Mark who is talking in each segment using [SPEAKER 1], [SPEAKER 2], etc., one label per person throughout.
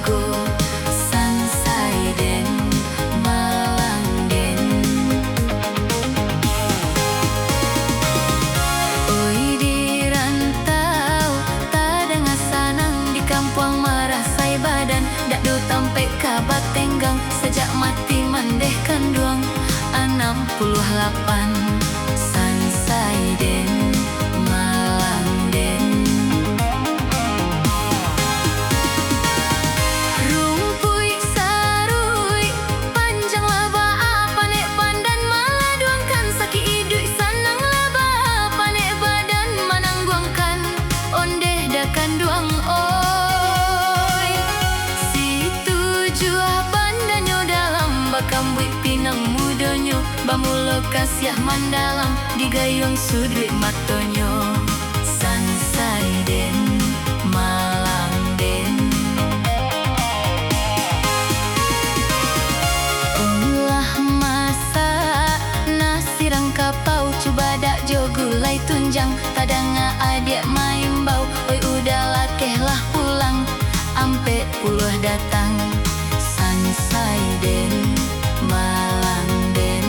[SPEAKER 1] lagu Sansai den Malang den. Oi di rantau tak dengar sanang di kampung merasai badan dak du tampe kabat tenggang sejak mati mandeh kanduang 68 Sansai den Malang den. Rumpui sarui panjang laba panek pandan maladuangkan saki idui sanang laba panek badan manangguangkan ondeh dakan duang oi. Situ jua pandanyo dalam bakambui pinang mudonyo bamulo kasiah mandalam digayung sudut matonyo Sansai den Malang den. Ulah masak nasi rangkapau cuba dak jo gulai tunjang tadanga adik main bau oi udah lakehlah pulang ampe puluh datang Sansai den Malang den.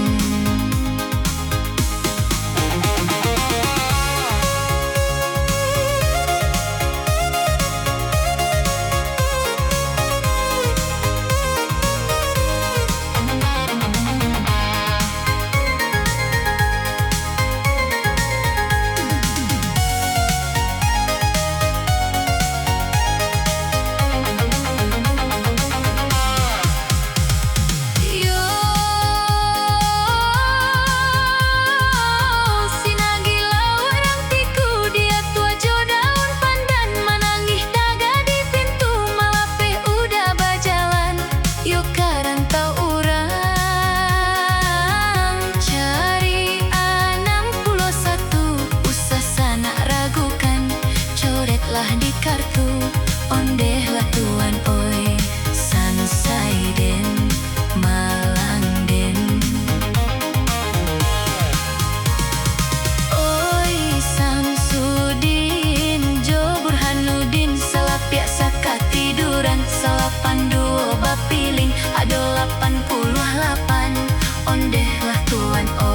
[SPEAKER 1] Di kartu ondeh lah tuan oi Sansai den Malang den. Oi Samsudin Jo Burhanuddin salapiak saka tiduran salapan duo bapiling ado 88 ondeh lah tuan oi